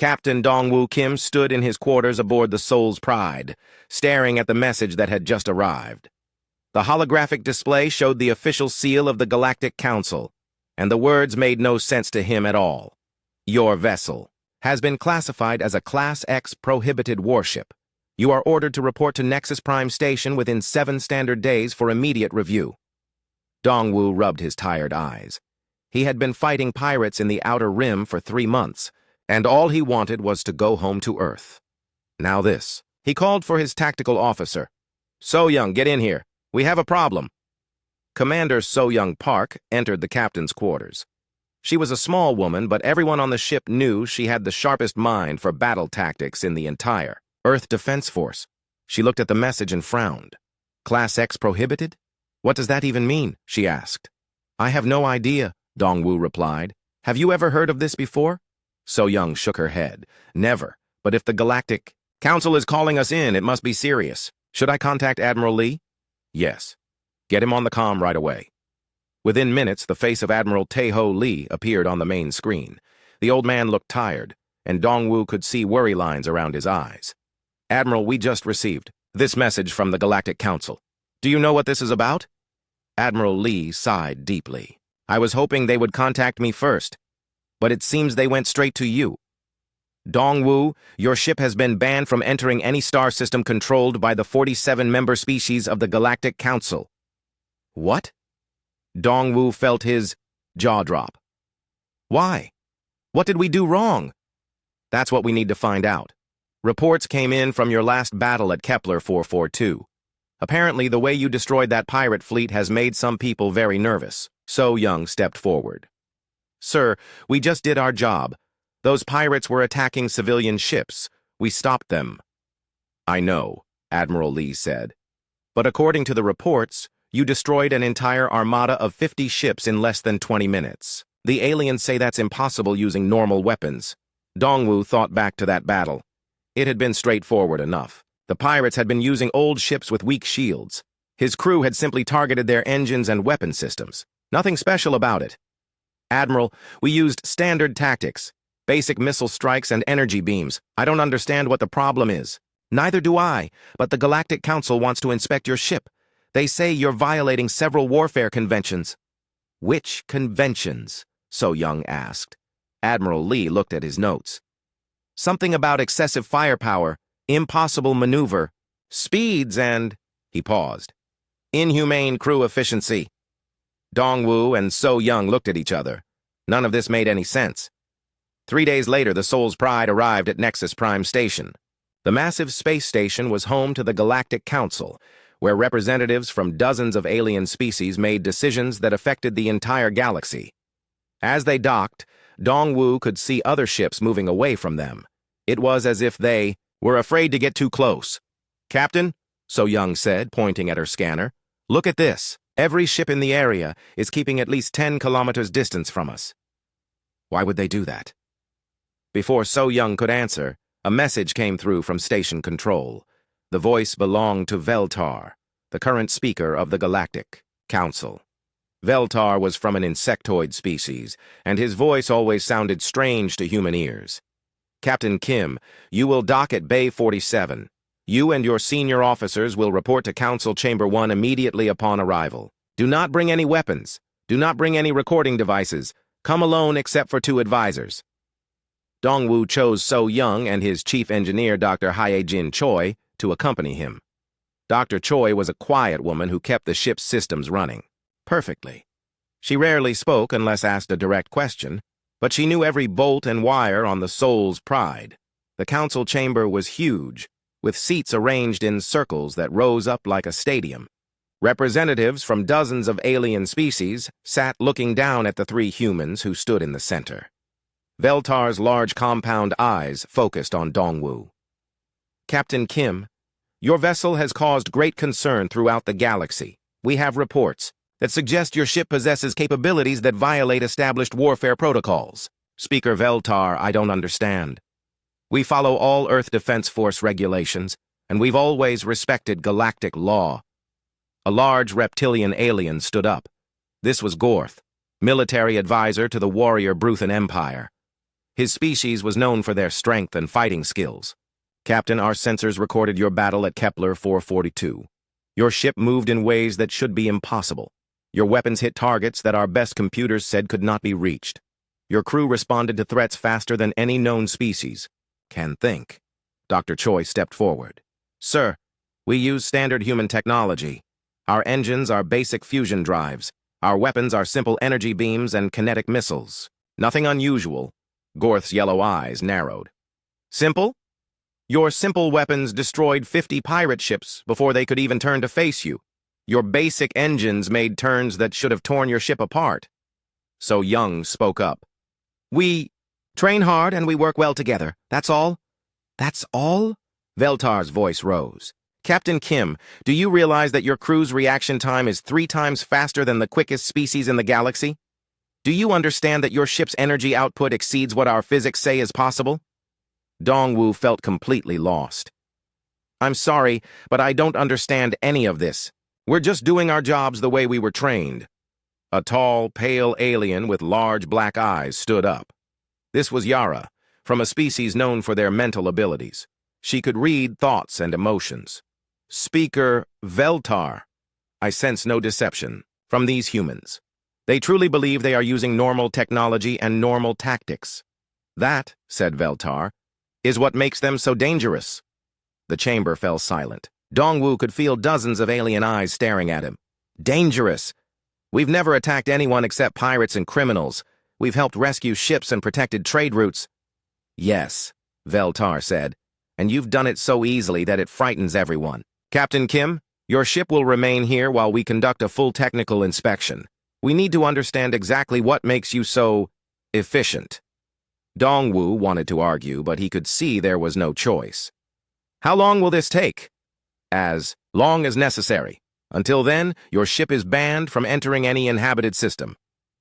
Captain Dongwoo Kim stood in his quarters aboard the Soul's Pride, staring at the message that had just arrived. The holographic display showed the official seal of the Galactic Council, and the words made no sense to him at all. Your vessel has been classified as a Class X prohibited warship. You are ordered to report to Nexus Prime Station within 7 standard days for immediate review. Dongwoo rubbed his tired eyes. He had been fighting pirates in the Outer Rim for 3 months, and all he wanted was to go home to Earth. Now this. He called for his tactical officer. So-young, get in here. We have a problem. Commander So-young Park entered the captain's quarters. She was a small woman, but everyone on the ship knew she had the sharpest mind for battle tactics in the entire Earth Defense Force. She looked at the message and frowned. Class X prohibited? What does that even mean? She asked. I have no idea, Dongwoo replied. Have you ever heard of this before? So-young shook her head. Never. But if the Galactic Council is calling us in, it must be serious. Should I contact Admiral Lee? Yes. Get him on the comm right away. Within minutes, the face of Admiral Tae-ho Lee appeared on the main screen. The old man looked tired, and Dongwoo could see worry lines around his eyes. Admiral, we just received this message from the Galactic Council. Do you know what this is about? Admiral Lee sighed deeply. I was hoping they would contact me first, but it seems they went straight to you. Dongwoo, your ship has been banned from entering any star system controlled by the 47-member species of the Galactic Council. What? Dongwoo felt his jaw drop. Why? What did we do wrong? That's what we need to find out. Reports came in from your last battle at Kepler 442. Apparently, the way you destroyed that pirate fleet has made some people very nervous. So-young stepped forward. Sir, we just did our job. Those pirates were attacking civilian ships. We stopped them. I know, Admiral Lee said. But according to the reports, you destroyed an entire armada of 50 ships in less than 20 minutes. The aliens say that's impossible using normal weapons. Dongwoo thought back to that battle. It had been straightforward enough. The pirates had been using old ships with weak shields. His crew had simply targeted their engines and weapon systems. Nothing special about it. Admiral, we used standard tactics. Basic missile strikes and energy beams. I don't understand what the problem is. Neither do I, but the Galactic Council wants to inspect your ship. They say you're violating several warfare conventions. Which conventions? So-young asked. Admiral Lee looked at his notes. Something about excessive firepower, impossible maneuver, speeds, and... He paused. Inhumane crew efficiency. Dongwoo and So-young looked at each other. None of this made any sense. 3 days later, the Soul's Pride arrived at Nexus Prime Station. The massive space station was home to the Galactic Council, where representatives from dozens of alien species made decisions that affected the entire galaxy. As they docked, Dongwoo could see other ships moving away from them. It was as if they were afraid to get too close. Captain, So-young said, pointing at her scanner, look at this. Every ship in the area is keeping at least 10 kilometers distance from us. Why would they do that? Before So-young could answer, a message came through from station control. The voice belonged to Veltar, the current speaker of the Galactic Council. Veltar was from an insectoid species, and his voice always sounded strange to human ears. Captain Kim, you will dock at Bay 47. You and your senior officers will report to Council Chamber 1 immediately upon arrival. Do not bring any weapons. Do not bring any recording devices. Come alone except for 2 advisors. Dongwoo chose So-young and his chief engineer, Dr. Hye-jin Choi, to accompany him. Dr. Choi was a quiet woman who kept the ship's systems running perfectly. She rarely spoke unless asked a direct question, but she knew every bolt and wire on the Soul's Pride. The council chamber was huge, with seats arranged in circles that rose up like a stadium. Representatives from dozens of alien species sat looking down at the 3 humans who stood in the center. Veltar's large compound eyes focused on Dongwoo. Captain Kim, your vessel has caused great concern throughout the galaxy. We have reports that suggest your ship possesses capabilities that violate established warfare protocols. Speaker Veltar, I don't understand. We follow all Earth Defense Force regulations, and we've always respected galactic law. A large reptilian alien stood up. This was Gorth, military advisor to the warrior Bruthan Empire. His species was known for their strength and fighting skills. Captain, our sensors recorded your battle at Kepler 442. Your ship moved in ways that should be impossible. Your weapons hit targets that our best computers said could not be reached. Your crew responded to threats faster than any known species can think. Dr. Choi stepped forward. Sir, we use standard human technology. Our engines are basic fusion drives. Our weapons are simple energy beams and kinetic missiles. Nothing unusual. Gorth's yellow eyes narrowed. Simple? Your simple weapons destroyed 50 pirate ships before they could even turn to face you. Your basic engines made turns that should have torn your ship apart. So Young spoke up. We train hard and we work well together. That's all? That's all? Veltar's voice rose. Captain Kim, do you realize that your crew's reaction time is 3 times faster than the quickest species in the galaxy? Do you understand that your ship's energy output exceeds what our physics say is possible? Dongwu felt completely lost. I'm sorry, but I don't understand any of this. We're just doing our jobs the way we were trained. A tall, pale alien with large black eyes stood up. This was Yara, from a species known for their mental abilities. She could read thoughts and emotions. Speaker Veltar. I sense no deception from these humans. They truly believe they are using normal technology and normal tactics. That, said Veltar, is what makes them so dangerous. The chamber fell silent. Dongwu could feel dozens of alien eyes staring at him. Dangerous. We've never attacked anyone except pirates and criminals. We've helped rescue ships and protected trade routes. Yes, Veltar said, and you've done it so easily that it frightens everyone. Captain Kim, your ship will remain here while we conduct a full technical inspection. We need to understand exactly what makes you so efficient. Dongwu wanted to argue, but he could see there was no choice. How long will this take? As long as necessary. Until then, your ship is banned from entering any inhabited system.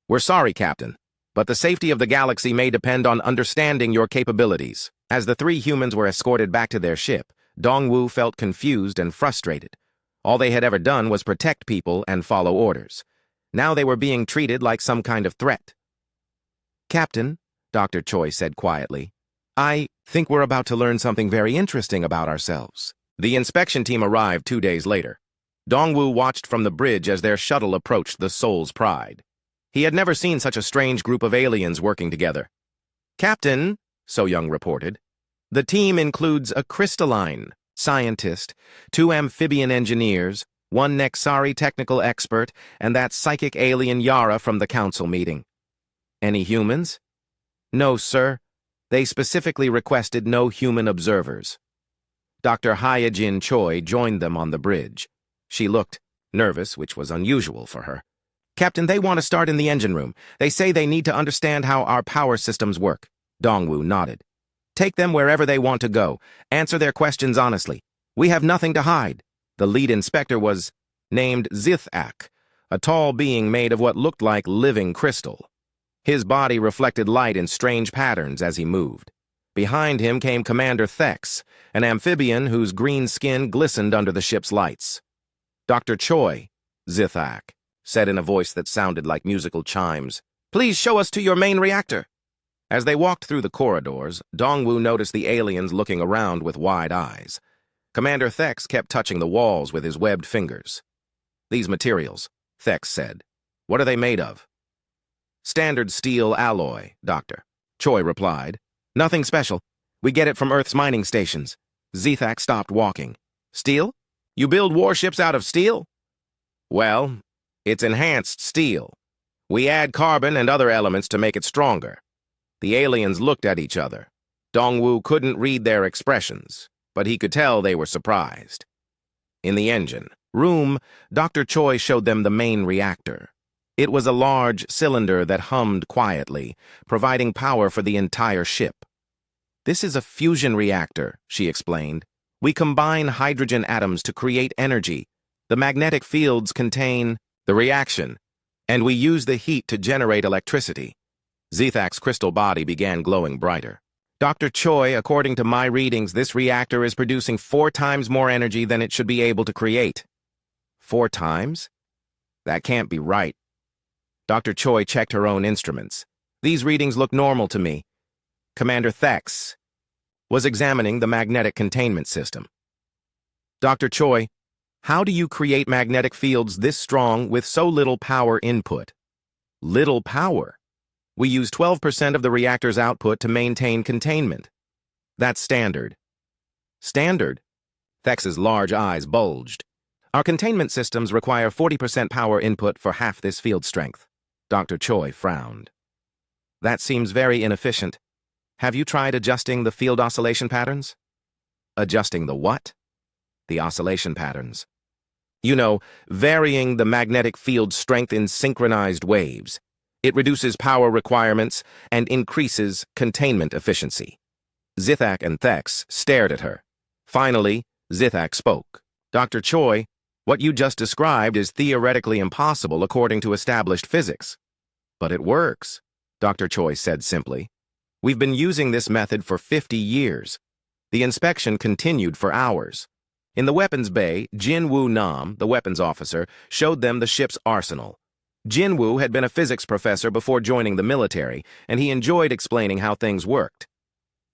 We're sorry, Captain, but the safety of the galaxy may depend on understanding your capabilities. As the 3 humans were escorted back to their ship, Dongwu felt confused and frustrated. All they had ever done was protect people and follow orders. Now they were being treated like some kind of threat. Captain, Dr. Choi said quietly, I think we're about to learn something very interesting about ourselves. The inspection team arrived 2 days later. Dongwu watched from the bridge as their shuttle approached the Soul's Pride. He had never seen such a strange group of aliens working together. Captain, So Young reported, the team includes a crystalline scientist, 2 amphibian engineers, 1 Nexari technical expert, and that psychic alien Yara from the council meeting. Any humans? No, sir. They specifically requested no human observers. Dr. Hyejin Choi joined them on the bridge. She looked nervous, which was unusual for her. Captain, they want to start in the engine room. They say they need to understand how our power systems work. Dongwu nodded. Take them wherever they want to go. Answer their questions honestly. We have nothing to hide. The lead inspector was named Zithak, a tall being made of what looked like living crystal. His body reflected light in strange patterns as he moved. Behind him came Commander Thex, an amphibian whose green skin glistened under the ship's lights. Dr. Choi, Zithak said in a voice that sounded like musical chimes, please show us to your main reactor. As they walked through the corridors, Dongwu noticed the aliens looking around with wide eyes. Commander Thex kept touching the walls with his webbed fingers. These materials, Thex said. What are they made of? Standard steel alloy, Doctor. Choi replied. Nothing special. We get it from Earth's mining stations. Zithak stopped walking. Steel? You build warships out of steel? Well, it's enhanced steel. We add carbon and other elements to make it stronger. The aliens looked at each other. Dongwu couldn't read their expressions, but he could tell they were surprised. In the engine room, Dr. Choi showed them the main reactor. It was a large cylinder that hummed quietly, providing power for the entire ship. This is a fusion reactor, she explained. We combine hydrogen atoms to create energy. The magnetic fields contain the reaction, and we use the heat to generate electricity. Zithak's crystal body began glowing brighter. Dr. Choi, according to my readings, this reactor is producing 4 times more energy than it should be able to create. 4 times? That can't be right. Dr. Choi checked her own instruments. These readings look normal to me. Commander Thex was examining the magnetic containment system. Dr. Choi, how do you create magnetic fields this strong with so little power input? Little power? We use 12% of the reactor's output to maintain containment. That's standard. Standard? Thex's large eyes bulged. Our containment systems require 40% power input for half this field strength. Dr. Choi frowned. That seems very inefficient. Have you tried adjusting the field oscillation patterns? Adjusting the what? The oscillation patterns. You know, varying the magnetic field strength in synchronized waves. It reduces power requirements and increases containment efficiency. Zithak and Thex stared at her. Finally, Zithak spoke. Dr. Choi, what you just described is theoretically impossible according to established physics. But it works, Dr. Choi said simply. We've been using this method for 50 years. The inspection continued for hours. In the weapons bay, Jin Woo Nam, the weapons officer, showed them the ship's arsenal. Jin Woo had been a physics professor before joining the military, and he enjoyed explaining how things worked.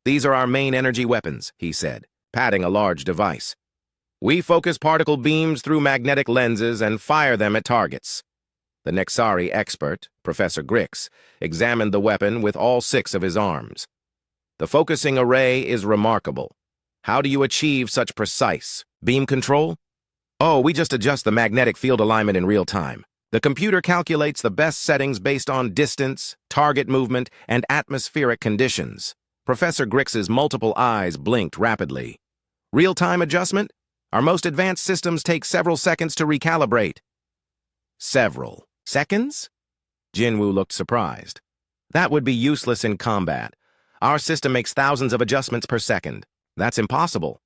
These are our main energy weapons, he said, patting a large device. We focus particle beams through magnetic lenses and fire them at targets. The Nexari expert, Professor Grix, examined the weapon with all 6 of his arms. The focusing array is remarkable. How do you achieve such precise beam control? Oh, we just adjust the magnetic field alignment in real time. The computer calculates the best settings based on distance, target movement, and atmospheric conditions. Professor Grix's multiple eyes blinked rapidly. Real-time adjustment? Our most advanced systems take several seconds to recalibrate. Several seconds? Jinwoo looked surprised. That would be useless in combat. Our system makes thousands of adjustments per second. That's impossible.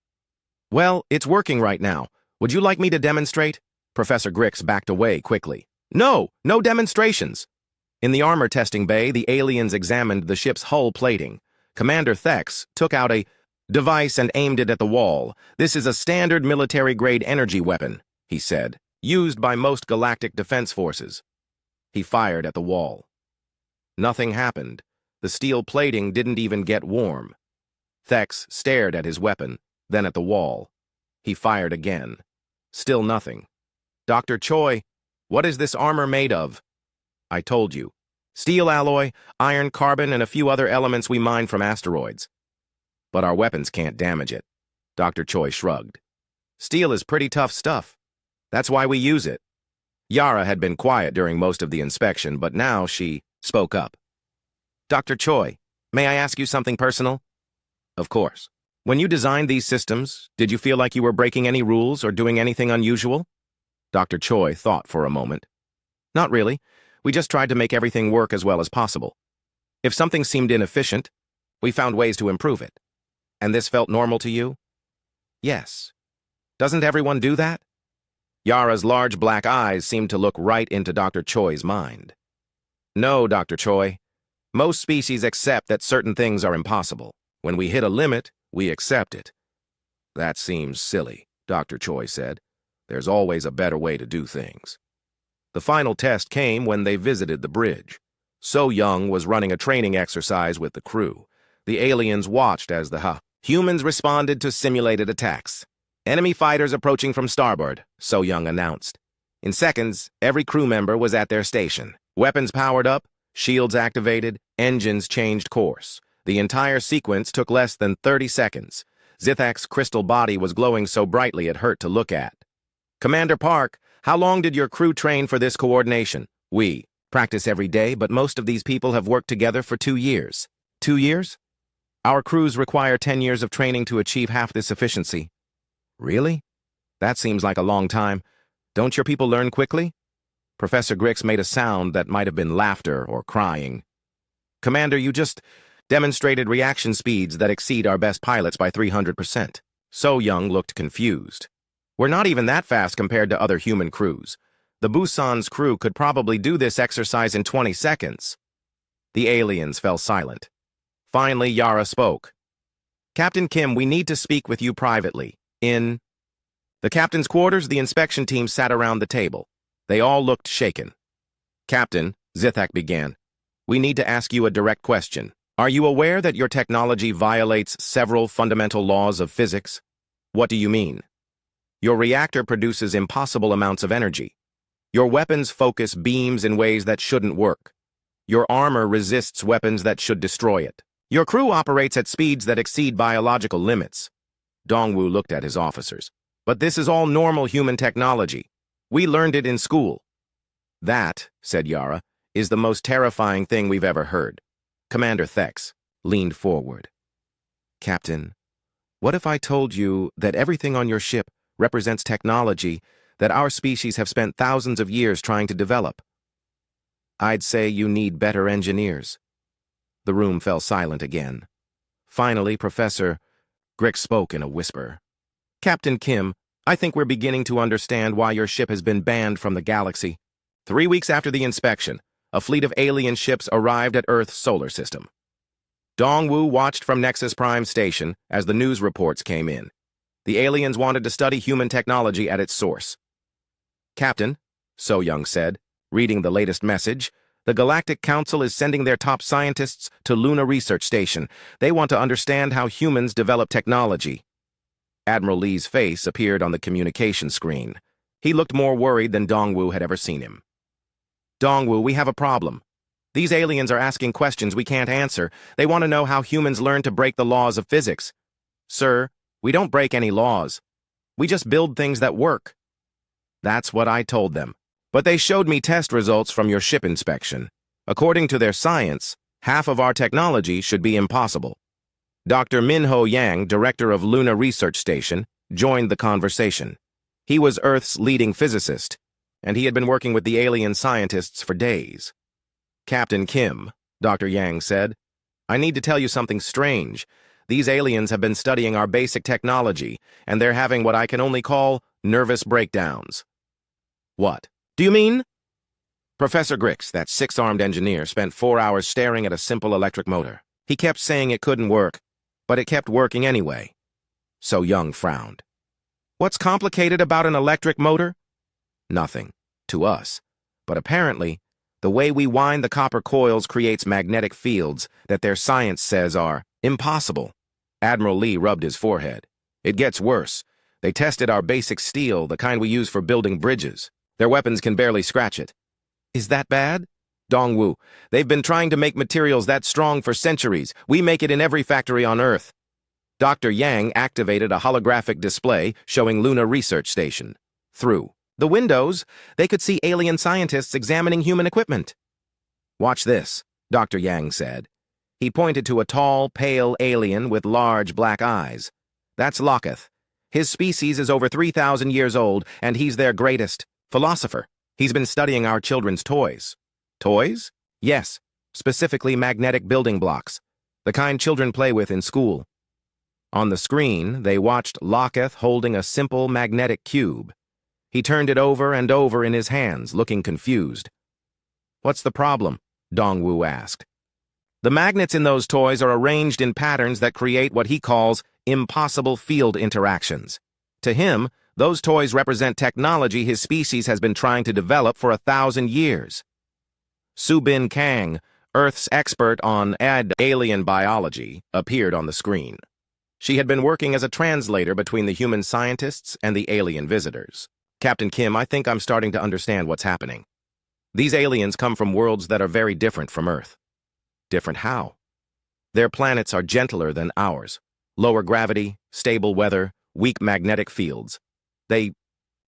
Well, it's working right now. Would you like me to demonstrate? Professor Grix backed away quickly. No demonstrations. In the armor testing bay, the aliens examined the ship's hull plating. Commander Thex took out a device and aimed it at the wall. This is a standard military-grade energy weapon, he said, used by most galactic defense forces. He fired at the wall. Nothing happened. The steel plating didn't even get warm. Thex stared at his weapon, then at the wall. He fired again. Still nothing. Dr. Choi, what is this armor made of? I told you. Steel alloy, iron, carbon, and a few other elements we mine from asteroids. But our weapons can't damage it. Dr. Choi shrugged. Steel is pretty tough stuff. That's why we use it. Yara had been quiet during most of the inspection, but now she spoke up. Dr. Choi, may I ask you something personal? Of course. When you designed these systems, did you feel like you were breaking any rules or doing anything unusual? Dr. Choi thought for a moment. Not really. We just tried to make everything work as well as possible. If something seemed inefficient, we found ways to improve it. And this felt normal to you? Yes. Doesn't everyone do that? Yara's large black eyes seemed to look right into Dr. Choi's mind. No, Dr. Choi. Most species accept that certain things are impossible. When we hit a limit, we accept it. That seems silly, Dr. Choi said. There's always a better way to do things. The final test came when they visited the bridge. So Young was running a training exercise with the crew. The aliens watched as the humans responded to simulated attacks. Enemy fighters approaching from starboard, So Young announced. In seconds, every crew member was at their station. Weapons powered up, shields activated, engines changed course. The entire sequence took less than 30 seconds. Zithak's crystal body was glowing so brightly it hurt to look at. Commander Park, how long did your crew train for this coordination? We practice every day, but most of these people have worked together for 2 years. 2 years? Our crews require 10 years of training to achieve half this efficiency. Really? That seems like a long time. Don't your people learn quickly? Professor Grix made a sound that might have been laughter or crying. Commander, you just demonstrated reaction speeds that exceed our best pilots by 300%. So Young looked confused. We're not even that fast compared to other human crews. The Busan's crew could probably do this exercise in 20 seconds. The aliens fell silent. Finally, Yara spoke. Captain Kim, we need to speak with you privately. In the captain's quarters, the inspection team sat around the table. They all looked shaken. Captain, Zithak began, we need to ask you a direct question. Are you aware that your technology violates several fundamental laws of physics? What do you mean? Your reactor produces impossible amounts of energy. Your weapons focus beams in ways that shouldn't work. Your armor resists weapons that should destroy it. Your crew operates at speeds that exceed biological limits. Dongwu looked at his officers. But this is all normal human technology. We learned it in school. That, said Yara, is the most terrifying thing we've ever heard. Commander Thex leaned forward. Captain, what if I told you that everything on your ship represents technology that our species have spent thousands of years trying to develop? I'd say you need better engineers. The room fell silent again. Finally, Professor Grick spoke in a whisper. Captain Kim, I think we're beginning to understand why your ship has been banned from the galaxy. 3 weeks after the inspection, a fleet of alien ships arrived at Earth's solar system. Dongwu watched from Nexus Prime Station as the news reports came in. The aliens wanted to study human technology at its source. Captain, So Young said, reading the latest message, the Galactic Council is sending their top scientists to Luna Research Station. They want to understand how humans develop technology. Admiral Lee's face appeared on the communication screen. He looked more worried than Dongwu had ever seen him. Dongwu, we have a problem. These aliens are asking questions we can't answer. They want to know how humans learn to break the laws of physics. Sir, we don't break any laws. We just build things that work. That's what I told them. But they showed me test results from your ship inspection. According to their science, half of our technology should be impossible. Dr. Minho Yang, director of Luna Research Station, joined the conversation. He was Earth's leading physicist, and he had been working with the alien scientists for days. Captain Kim, Dr. Yang said, I need to tell you something strange. These aliens have been studying our basic technology, and they're having what I can only call nervous breakdowns. What do you mean? Professor Grix, that 6-armed engineer, spent 4 hours staring at a simple electric motor. He kept saying it couldn't work, but it kept working anyway. So Young frowned. What's complicated about an electric motor? Nothing, to us. But apparently, the way we wind the copper coils creates magnetic fields that their science says are impossible. Admiral Lee rubbed his forehead. It gets worse. They tested our basic steel, the kind we use for building bridges. Their weapons can barely scratch it. Is that bad? Dongwu, they've been trying to make materials that strong for centuries. We make it in every factory on Earth. Dr. Yang activated a holographic display showing Luna Research Station. Through the windows, they could see alien scientists examining human equipment. Watch this, Dr. Yang said. He pointed to a tall, pale alien with large black eyes. That's Locketh. His species is over 3,000 years old, and he's their greatest philosopher. He's been studying our children's toys. Toys? Yes, specifically magnetic building blocks, the kind children play with in school. On the screen, they watched Locketh holding a simple magnetic cube. He turned it over and over in his hands, looking confused. What's the problem? Dongwu asked. The magnets in those toys are arranged in patterns that create what he calls impossible field interactions. To him, those toys represent technology his species has been trying to develop for 1,000 years. Subin Kang, Earth's expert on alien biology, appeared on the screen. She had been working as a translator between the human scientists and the alien visitors. Captain Kim, I think I'm starting to understand what's happening. These aliens come from worlds that are very different from Earth. Different how? Their planets are gentler than ours. Lower gravity, stable weather, weak magnetic fields. They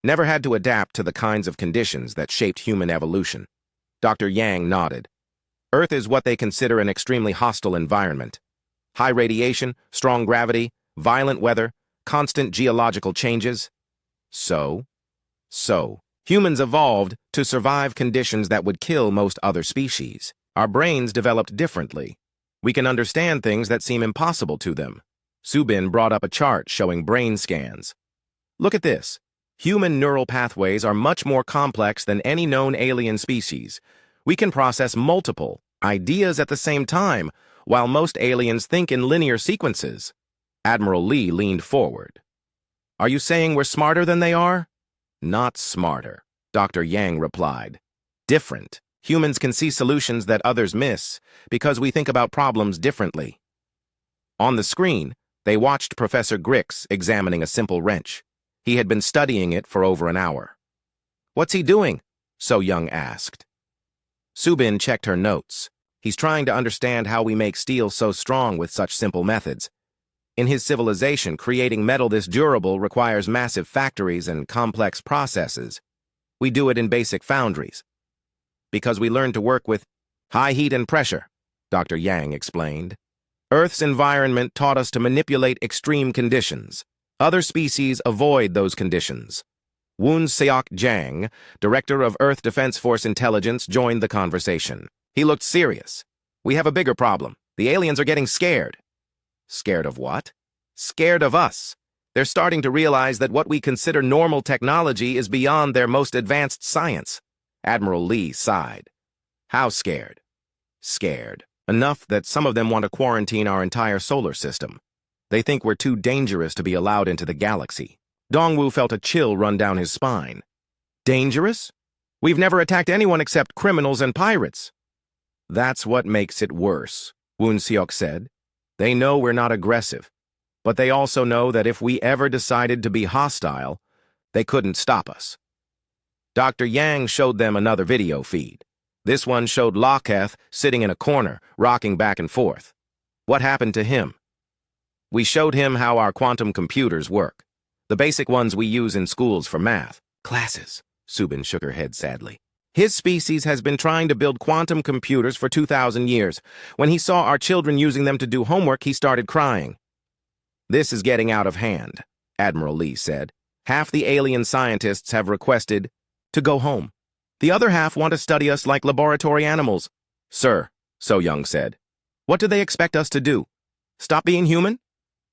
never had to adapt to the kinds of conditions that shaped human evolution. Dr. Yang nodded. Earth is what they consider an extremely hostile environment. High radiation, strong gravity, violent weather, constant geological changes. So, humans evolved to survive conditions that would kill most other species. Our brains developed differently. We can understand things that seem impossible to them. Subin brought up a chart showing brain scans. Look at this. Human neural pathways are much more complex than any known alien species. We can process multiple ideas at the same time, while most aliens think in linear sequences. Admiral Lee leaned forward. Are you saying we're smarter than they are? Not smarter, Dr. Yang replied. Different. Humans can see solutions that others miss because we think about problems differently. On the screen, they watched Professor Grix examining a simple wrench. He had been studying it for over an hour. "What's he doing?" So Young asked. Subin checked her notes. "He's trying to understand how we make steel so strong with such simple methods. In his civilization, creating metal this durable requires massive factories and complex processes. We do it in basic foundries. Because we learn to work with high heat and pressure," Dr. Yang explained. "Earth's environment taught us to manipulate extreme conditions. Other species avoid those conditions." Woon Seok Jang, director of Earth Defense Force Intelligence, joined the conversation. He looked serious. "We have a bigger problem. The aliens are getting scared." "Scared of what?" "Scared of us. They're starting to realize that what we consider normal technology is beyond their most advanced science." Admiral Lee sighed. "How scared?" "Scared. Enough that some of them want to quarantine our entire solar system. They think we're too dangerous to be allowed into the galaxy." Dongwu felt a chill run down his spine. "Dangerous? We've never attacked anyone except criminals and pirates." "That's what makes it worse," Woon Seok said. "They know we're not aggressive, but they also know that if we ever decided to be hostile, they couldn't stop us." Dr. Yang showed them another video feed. This one showed Loketh sitting in a corner, rocking back and forth. "What happened to him?" "We showed him how our quantum computers work. The basic ones we use in schools for math." "Classes," Subin shook her head sadly. "His species has been trying to build quantum computers for 2,000 years. When he saw our children using them to do homework, he started crying." "This is getting out of hand," Admiral Lee said. "Half the alien scientists have requested to go home. The other half want to study us like laboratory animals." "Sir," So Young said, "what do they expect us to do? Stop being human?"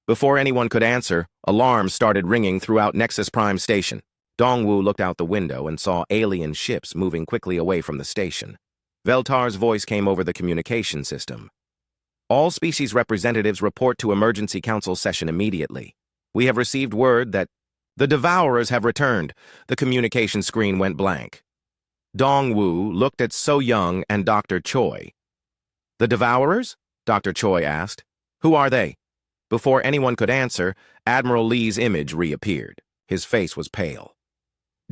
Before anyone could answer, alarms started ringing throughout Nexus Prime Station. Dongwu looked out the window and saw alien ships moving quickly away from the station. Veltar's voice came over the communication system. "All species representatives report to Emergency Council session immediately. We have received word that the Devourers have returned." The communication screen went blank. Dongwu looked at So Young and Dr. Choi. "The Devourers?" Dr. Choi asked. "Who are they?" Before anyone could answer, Admiral Lee's image reappeared. His face was pale.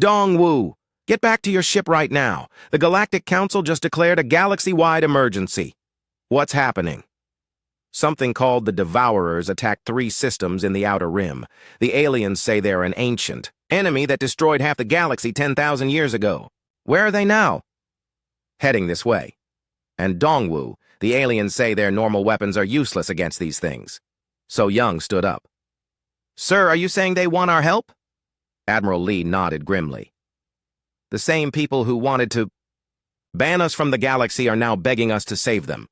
"Dongwu, get back to your ship right now. The Galactic Council just declared a galaxy-wide emergency." "What's happening?" "Something called the Devourers attacked 3 systems in the Outer Rim. The aliens say they're an ancient enemy that destroyed half the galaxy 10,000 years ago. Where are they now?" "Heading this way." "And Dongwu, the aliens say their normal weapons are useless against these things." So Young stood up. "Sir, are you saying they want our help?" Admiral Lee nodded grimly. "The same people who wanted to ban us from the galaxy are now begging us to save them."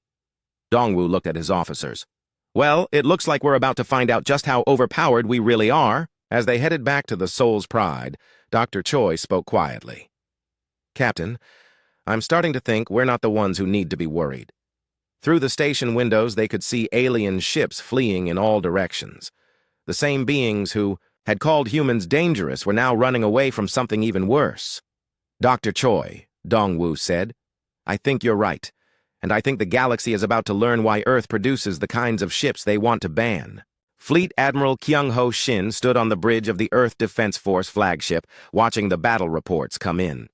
Dongwu looked at his officers. "Well, it looks like we're about to find out just how overpowered we really are." As they headed back to the Soul's Pride, Dr. Choi spoke quietly. "Captain, I'm starting to think we're not the ones who need to be worried." Through the station windows, they could see alien ships fleeing in all directions. The same beings who had called humans dangerous were now running away from something even worse. "Dr. Choi," Dongwu said, "I think you're right, and I think the galaxy is about to learn why Earth produces the kinds of ships they want to ban." Fleet Admiral Kyung-ho Shin stood on the bridge of the Earth Defense Force flagship, watching the battle reports come in.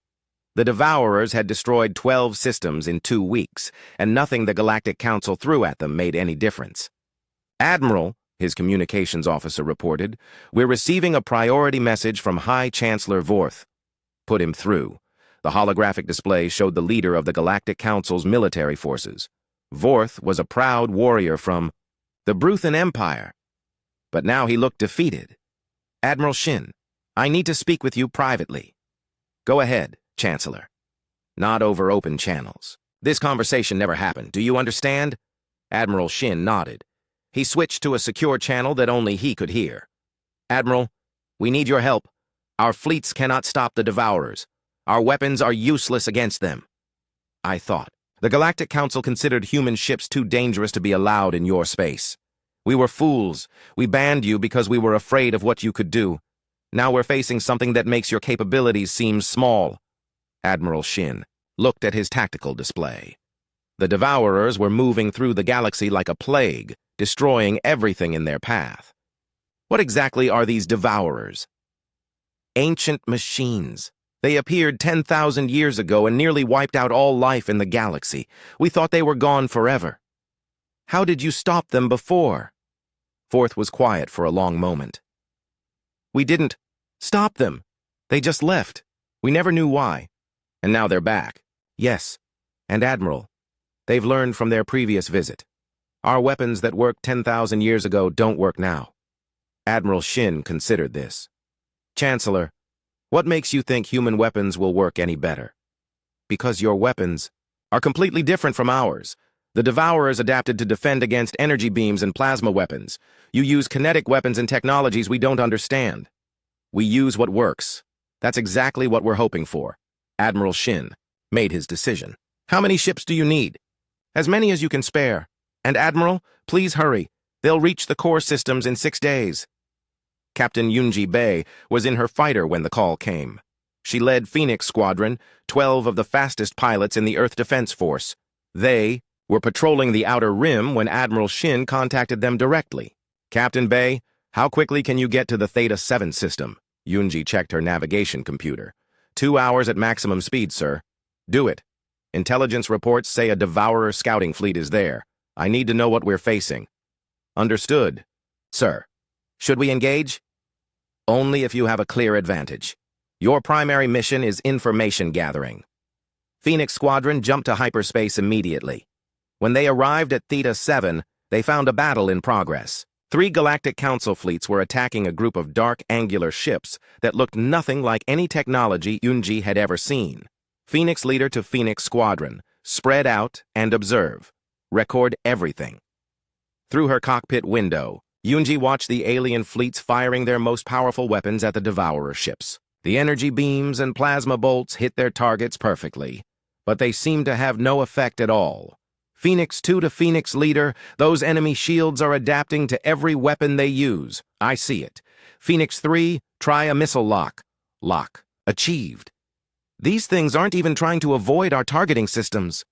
The Devourers had destroyed 12 systems in 2 weeks, and nothing the Galactic Council threw at them made any difference. "Admiral," his communications officer reported, "we're receiving a priority message from High Chancellor Vorth." "Put him through." The holographic display showed the leader of the Galactic Council's military forces. Vorth was a proud warrior from the Bruthan Empire, but now he looked defeated. "Admiral Shin, I need to speak with you privately." "Go ahead, Chancellor." "Not over open channels. This conversation never happened. Do you understand?" Admiral Shin nodded. He switched to a secure channel that only he could hear. "Admiral, we need your help. Our fleets cannot stop the Devourers. Our weapons are useless against them." "I thought. The Galactic Council considered human ships too dangerous to be allowed in your space. We were fools. We banned you because we were afraid of what you could do. Now we're facing something that makes your capabilities seem small." Admiral Shin looked at his tactical display. The Devourers were moving through the galaxy like a plague, destroying everything in their path. What exactly are these Devourers? Ancient machines. They appeared 10,000 years ago and nearly wiped out all life in the galaxy. We thought they were gone forever. How did you stop them before? Forth was quiet for a long moment. We didn't stop them. They just left. We never knew why. And now they're back. Yes. And Admiral, they've learned from their previous visit. Our weapons that worked 10,000 years ago don't work now. Admiral Shin considered this. Chancellor, what makes you think human weapons will work any better? Because your weapons are completely different from ours. The Devourers adapted to defend against energy beams and plasma weapons. You use kinetic weapons and technologies we don't understand. We use what works. That's exactly what we're hoping for. Admiral Shin made his decision. How many ships do you need? As many as you can spare. And Admiral, please hurry. They'll reach the core systems in 6 days. Captain Yunji Bei was in her fighter when the call came. She led Phoenix Squadron, 12 of the fastest pilots in the Earth Defense Force. They were patrolling the outer rim when Admiral Shin contacted them directly. Captain Bei, how quickly can you get to the Theta 7 system? Yunji checked her navigation computer. 2 hours at maximum speed, sir. Do it. Intelligence reports say a Devourer scouting fleet is there. I need to know what we're facing. Understood, sir. Should we engage? Only if you have a clear advantage. Your primary mission is information gathering. Phoenix Squadron jumped to hyperspace immediately. When they arrived at Theta 7, they found a battle in progress. 3 Galactic Council fleets were attacking a group of dark, angular ships that looked nothing like any technology Yunji had ever seen. Phoenix Leader to Phoenix Squadron, spread out and observe. Record everything. Through her cockpit window, Yunji watched the alien fleets firing their most powerful weapons at the Devourer ships. The energy beams and plasma bolts hit their targets perfectly, but they seemed to have no effect at all. Phoenix 2 to Phoenix Leader, those enemy shields are adapting to every weapon they use. I see it. Phoenix 3, try a missile lock. Lock. Achieved. These things aren't even trying to avoid our targeting systems.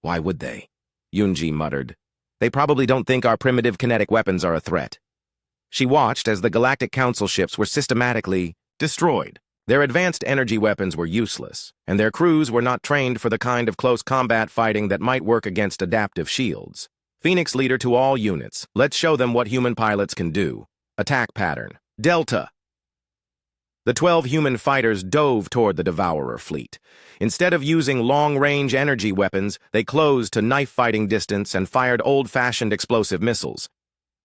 Why would they? Yunji muttered. They probably don't think our primitive kinetic weapons are a threat. She watched as the Galactic Council ships were systematically destroyed. Their advanced energy weapons were useless, and their crews were not trained for the kind of close combat fighting that might work against adaptive shields. Phoenix Leader to all units, let's show them what human pilots can do. Attack pattern. Delta. The 12 human fighters dove toward the Devourer fleet. Instead of using long-range energy weapons, they closed to knife-fighting distance and fired old-fashioned explosive missiles.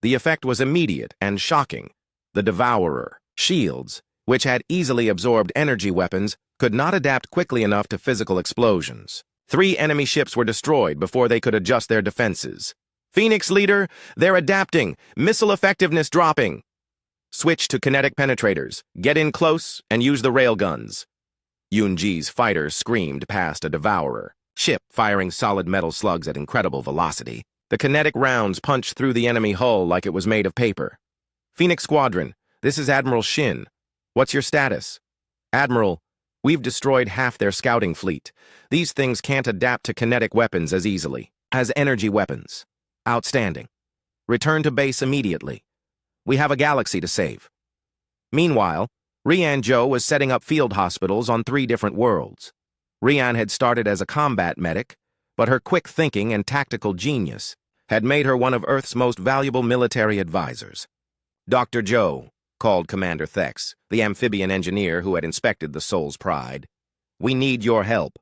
The effect was immediate and shocking. The Devourer shields, which had easily absorbed energy weapons, could not adapt quickly enough to physical explosions. 3 enemy ships were destroyed before they could adjust their defenses. Phoenix Leader, they're adapting. Missile effectiveness dropping. Switch to kinetic penetrators. Get in close and use the railguns. Yunji's fighter screamed past a Devourer ship, firing solid metal slugs at incredible velocity. The kinetic rounds punched through the enemy hull like it was made of paper. Phoenix Squadron, this is Admiral Shin. What's your status? Admiral, we've destroyed half their scouting fleet. These things can't adapt to kinetic weapons as easily as energy weapons. Outstanding. Return to base immediately. We have a galaxy to save. Meanwhile, Rian Zhou was setting up field hospitals on 3 different worlds. Rian had started as a combat medic, but her quick thinking and tactical genius had made her one of Earth's most valuable military advisors. Dr. Zhou, called Commander Thex, the amphibian engineer who had inspected the Soul's Pride. We need your help.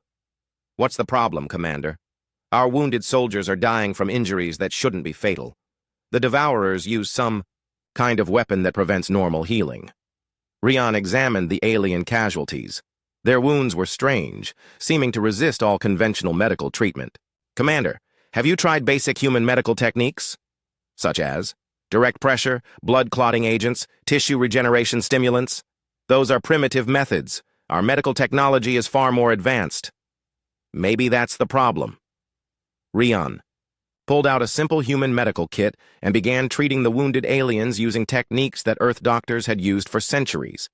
What's the problem, Commander? Our wounded soldiers are dying from injuries that shouldn't be fatal. The Devourers use some kind of weapon that prevents normal healing. Rian examined the alien casualties. Their wounds were strange, seeming to resist all conventional medical treatment. Commander, have you tried basic human medical techniques? Such as direct pressure, blood clotting agents, tissue regeneration stimulants? Those are primitive methods. Our medical technology is far more advanced. Maybe that's the problem. Rian pulled out a simple human medical kit and began treating the wounded aliens using techniques that Earth doctors had used for centuries.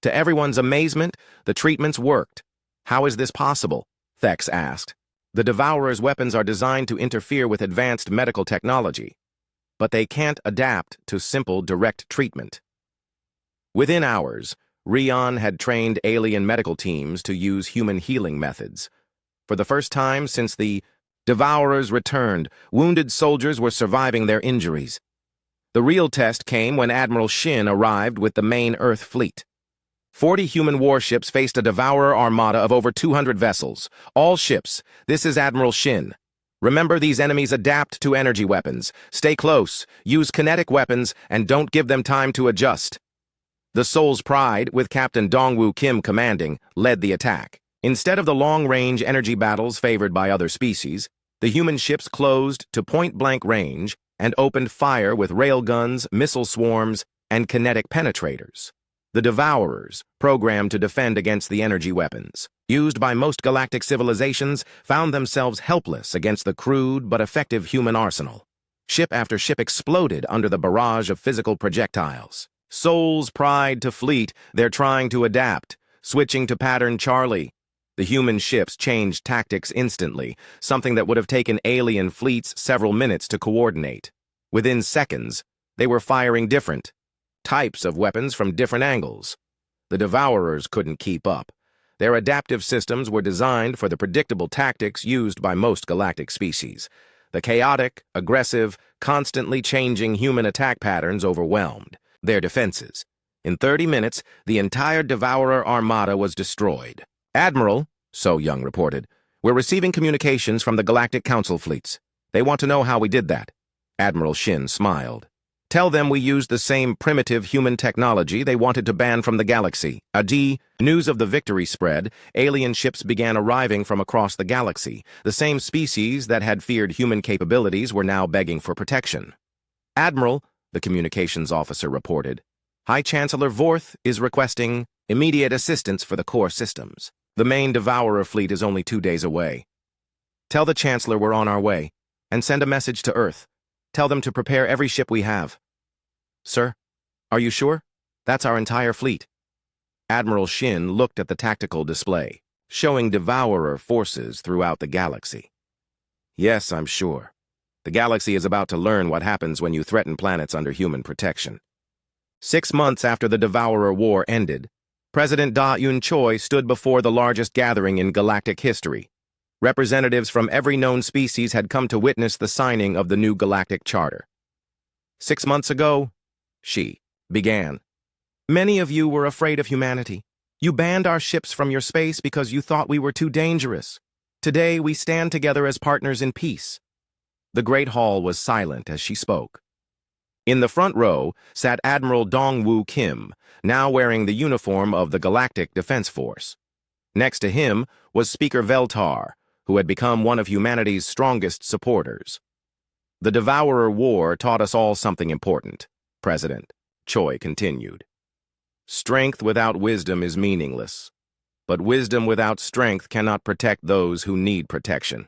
To everyone's amazement, the treatments worked. How is this possible? Thex asked. The Devourer's weapons are designed to interfere with advanced medical technology, but they can't adapt to simple, direct treatment. Within hours, Rion had trained alien medical teams to use human healing methods. For the first time since the Devourers returned, wounded soldiers were surviving their injuries. The real test came when Admiral Shin arrived with the main Earth fleet. 40 human warships faced a Devourer armada of over 200 vessels. All ships. This is Admiral Shin. Remember, these enemies adapt to energy weapons. Stay close, use kinetic weapons, and don't give them time to adjust. The Soul's Pride, with Captain Dongwoo Kim commanding, led the attack. Instead of the long-range energy battles favored by other species, the human ships closed to point-blank range and opened fire with railguns, missile swarms, and kinetic penetrators. The Devourers, programmed to defend against the energy weapons, used by most galactic civilizations, found themselves helpless against the crude but effective human arsenal. Ship after ship exploded under the barrage of physical projectiles. Soul's Pride to fleet, they're trying to adapt, switching to pattern Charlie. The human ships changed tactics instantly, something that would have taken alien fleets several minutes to coordinate. Within seconds, they were firing different types of weapons from different angles. The Devourers couldn't keep up. Their adaptive systems were designed for the predictable tactics used by most galactic species. The chaotic, aggressive, constantly changing human attack patterns overwhelmed their defenses. In 30 minutes, the entire Devourer armada was destroyed. Admiral, So Young reported, we're receiving communications from the Galactic Council fleets. They want to know how we did that. Admiral Shin smiled. Tell them we used the same primitive human technology they wanted to ban from the galaxy. News of the victory spread. Alien ships began arriving from across the galaxy. The same species that had feared human capabilities were now begging for protection. Admiral, the communications officer reported, High Chancellor Vorth is requesting immediate assistance for the core systems. The main Devourer fleet is only 2 days away. Tell the Chancellor we're on our way, and send a message to Earth. Tell them to prepare every ship we have. Sir, are you sure? That's our entire fleet. Admiral Shin looked at the tactical display, showing Devourer forces throughout the galaxy. Yes, I'm sure. The galaxy is about to learn what happens when you threaten planets under human protection. 6 months after the Devourer War ended, President Da-Eun Choi stood before the largest gathering in galactic history. Representatives from every known species had come to witness the signing of the new galactic charter. 6 months ago, she began. Many of you were afraid of humanity. You banned our ships from your space because you thought we were too dangerous. Today, we stand together as partners in peace. The Great Hall was silent as she spoke. In the front row sat Admiral Dongwoo Kim, now wearing the uniform of the Galactic Defense Force. Next to him was Speaker Veltar, who had become one of humanity's strongest supporters. The Devourer War taught us all something important, President Choi continued. Strength without wisdom is meaningless, but wisdom without strength cannot protect those who need protection.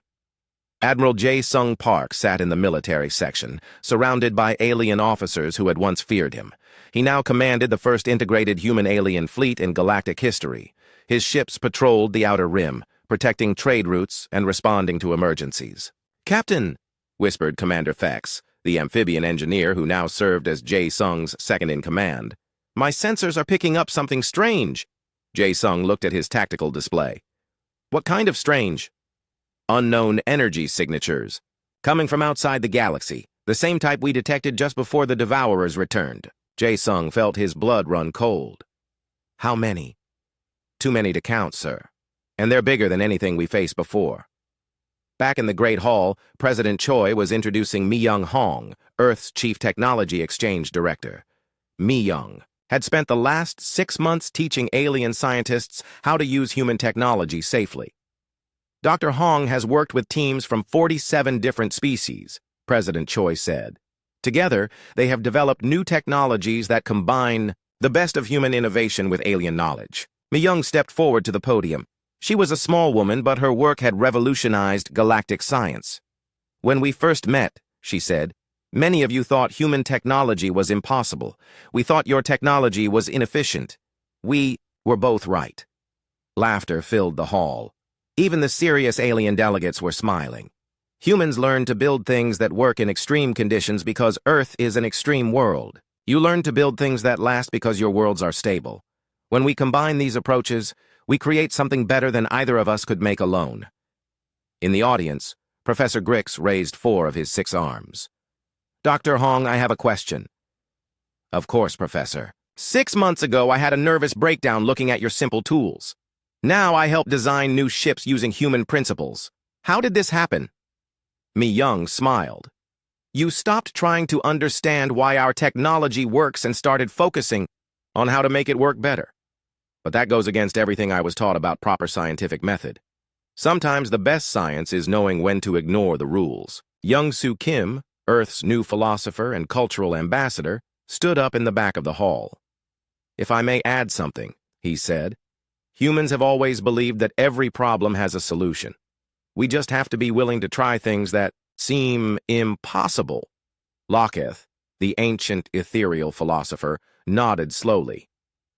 Admiral Jae-Sung Park sat in the military section, surrounded by alien officers who had once feared him. He now commanded the first integrated human-alien fleet in galactic history. His ships patrolled the outer rim, protecting trade routes and responding to emergencies. Captain, whispered Commander Thex, the amphibian engineer who now served as Jae-Sung's second-in-command. My sensors are picking up something strange. Jae-Sung looked at his tactical display. What kind of strange? Unknown energy signatures, coming from outside the galaxy, the same type we detected just before the Devourers returned. Jae-Sung felt his blood run cold. How many? Too many to count, sir. And they're bigger than anything we faced before. Back in the Great Hall, President Choi was introducing Mi-Young Hong, Earth's Chief Technology Exchange Director. Mi-Young had spent the last 6 months teaching alien scientists how to use human technology safely. Dr. Hong has worked with teams from 47 different species, President Choi said. Together, they have developed new technologies that combine the best of human innovation with alien knowledge. Mi-Young stepped forward to the podium. She was a small woman, but her work had revolutionized galactic science. When we first met, she said, many of you thought human technology was impossible. We thought your technology was inefficient. We were both right. Laughter filled the hall. Even the serious alien delegates were smiling. Humans learn to build things that work in extreme conditions because Earth is an extreme world. You learn to build things that last because your worlds are stable. When we combine these approaches, we create something better than either of us could make alone. In the audience, Professor Grix raised 4 of his 6 arms. Dr. Hong, I have a question. Of course, Professor. 6 months ago, I had a nervous breakdown looking at your simple tools. Now I help design new ships using human principles. How did this happen? Mi Young smiled. You stopped trying to understand why our technology works and started focusing on how to make it work better. But that goes against everything I was taught about proper scientific method. Sometimes the best science is knowing when to ignore the rules. Young-Soo Kim, Earth's new philosopher and cultural ambassador, stood up in the back of the hall. If I may add something, he said, humans have always believed that every problem has a solution. We just have to be willing to try things that seem impossible. Locketh, the ancient ethereal philosopher, nodded slowly.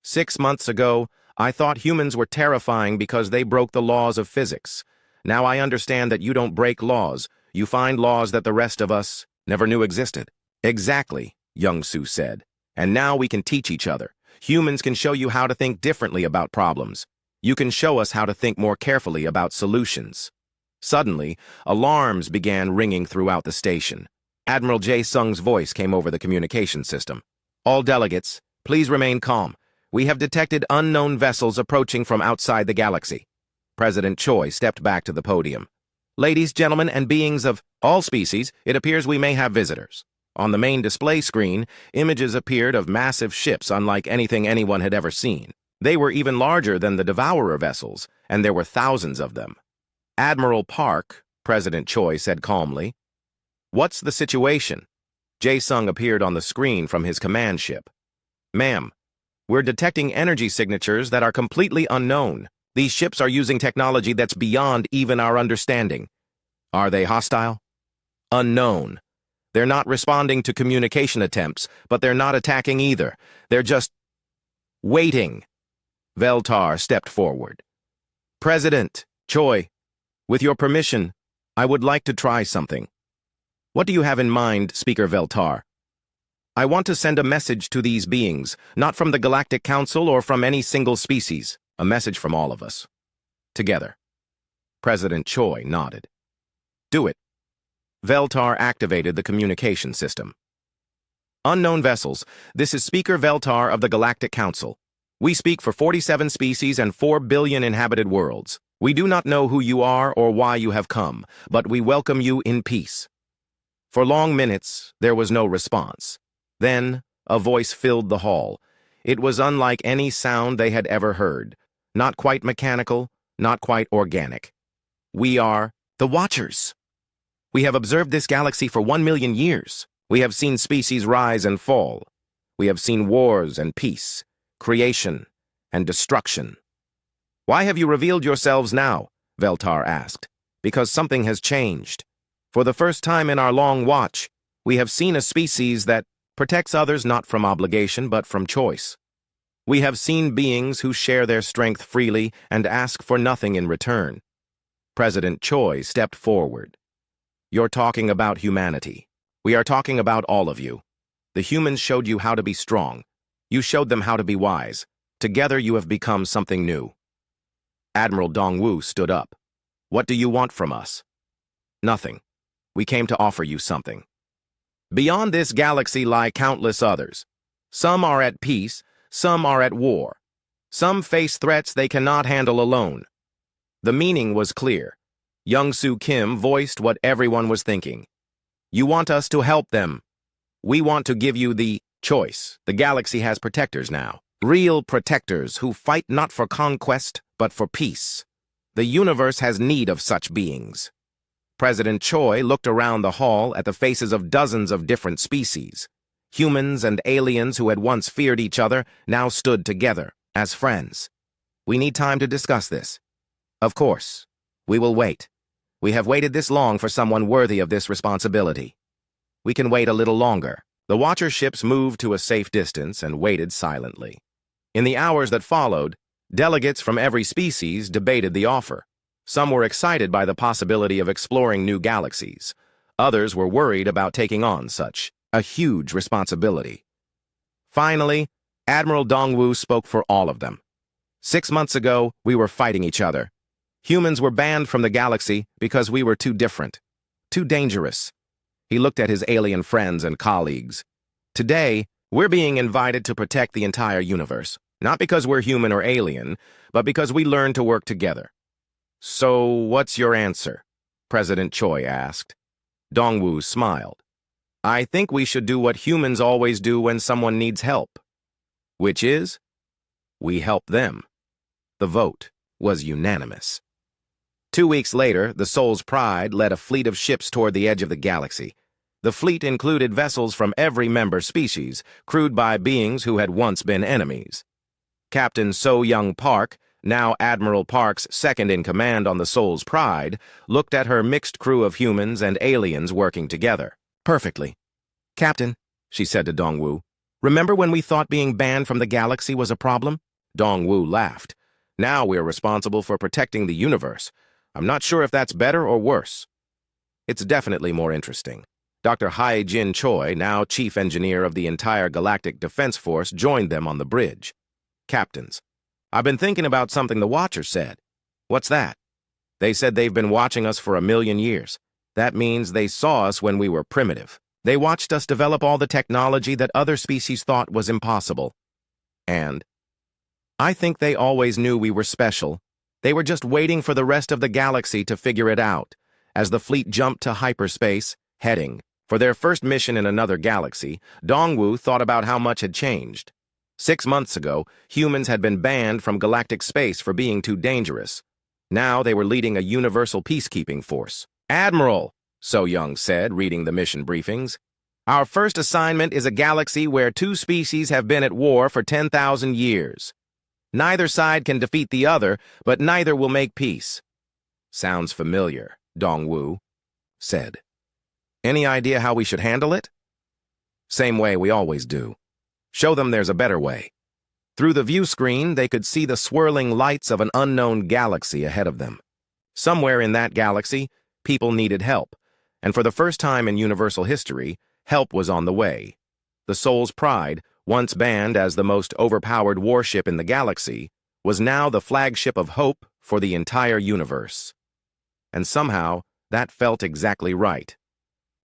6 months ago, I thought humans were terrifying because they broke the laws of physics. Now I understand that you don't break laws. You find laws that the rest of us never knew existed. Exactly, Young-Soo said. And now we can teach each other. Humans can show you how to think differently about problems. You can show us how to think more carefully about solutions. Suddenly, alarms began ringing throughout the station. Admiral Jae-sung's voice came over the communication system. All delegates, please remain calm. We have detected unknown vessels approaching from outside the galaxy. President Choi stepped back to the podium. Ladies, gentlemen, and beings of all species, it appears we may have visitors. On the main display screen, images appeared of massive ships unlike anything anyone had ever seen. They were even larger than the Devourer vessels, and there were thousands of them. Admiral Park, President Choi said calmly. What's the situation? Jae-sung appeared on the screen from his command ship. Ma'am, we're detecting energy signatures that are completely unknown. These ships are using technology that's beyond even our understanding. Are they hostile? Unknown. They're not responding to communication attempts, but they're not attacking either. They're just waiting. Veltar stepped forward. President Choi, with your permission, I would like to try something. What do you have in mind, Speaker Veltar? I want to send a message to these beings, not from the Galactic Council or from any single species, a message from all of us. Together. President Choi nodded. Do it. Veltar activated the communication system. Unknown vessels, this is Speaker Veltar of the Galactic Council. We speak for 47 species and 4 billion inhabited worlds. We do not know who you are or why you have come, but we welcome you in peace. For long minutes, there was no response. Then, a voice filled the hall. It was unlike any sound they had ever heard. Not quite mechanical, not quite organic. We are the Watchers. We have observed this galaxy for 1 million years. We have seen species rise and fall. We have seen wars and peace, creation and destruction. Why have you revealed yourselves now? Veltar asked. Because something has changed. For the first time in our long watch, we have seen a species that protects others not from obligation but from choice. We have seen beings who share their strength freely and ask for nothing in return. President Choi stepped forward. You're talking about humanity. We are talking about all of you. The humans showed you how to be strong. You showed them how to be wise. Together you have become something new. Admiral Dongwu stood up. What do you want from us? Nothing. We came to offer you something. Beyond this galaxy lie countless others. Some are at peace, some are at war. Some face threats they cannot handle alone. The meaning was clear. Young-Soo Kim voiced what everyone was thinking. You want us to help them. We want to give you the choice. The galaxy has protectors now. Real protectors who fight not for conquest, but for peace. The universe has need of such beings. President Choi looked around the hall at the faces of dozens of different species. Humans and aliens who had once feared each other now stood together as friends. We need time to discuss this. Of course. We will wait. We have waited this long for someone worthy of this responsibility. We can wait a little longer. The Watcher ships moved to a safe distance and waited silently. In the hours that followed, delegates from every species debated the offer. Some were excited by the possibility of exploring new galaxies. Others were worried about taking on such a huge responsibility. Finally, Admiral Dongwu spoke for all of them. 6 months ago, we were fighting each other. Humans were banned from the galaxy because we were too different, too dangerous. He looked at his alien friends and colleagues. Today, we're being invited to protect the entire universe, not because we're human or alien, but because we learned to work together. So, what's your answer? President Choi asked. Dongwu smiled. I think we should do what humans always do when someone needs help. Which is, we help them. The vote was unanimous. 2 weeks later, the Soul's Pride led a fleet of ships toward the edge of the galaxy. The fleet included vessels from every member species, crewed by beings who had once been enemies. Captain So-Young Park, now Admiral Park's second-in-command on the Soul's Pride, looked at her mixed crew of humans and aliens working together. Perfectly. Captain, she said to Dongwu, remember when we thought being banned from the galaxy was a problem? Dongwu laughed. Now we're responsible for protecting the universe. I'm not sure if that's better or worse. It's definitely more interesting. Dr. Hai-Jin Choi, now chief engineer of the entire Galactic Defense Force, joined them on the bridge. Captains, I've been thinking about something the Watchers said. What's that? They said they've been watching us for 1,000,000 years. That means they saw us when we were primitive. They watched us develop all the technology that other species thought was impossible. And I think they always knew we were special. They were just waiting for the rest of the galaxy to figure it out. As the fleet jumped to hyperspace, heading for their first mission in another galaxy, Dongwu thought about how much had changed. 6 months ago, humans had been banned from galactic space for being too dangerous. Now they were leading a universal peacekeeping force. Admiral, So-Young said, reading the mission briefings, our first assignment is a galaxy where 2 species have been at war for 10,000 years. Neither side can defeat the other, but neither will make peace. Sounds familiar, Dongwu said. Any idea how we should handle it? Same way we always do. Show them there's a better way. Through the view screen, they could see the swirling lights of an unknown galaxy ahead of them. Somewhere in that galaxy, people needed help, and for the first time in universal history, help was on the way. The Soul's Pride, once banned as the most overpowered warship in the galaxy, was now the flagship of hope for the entire universe. And somehow, that felt exactly right.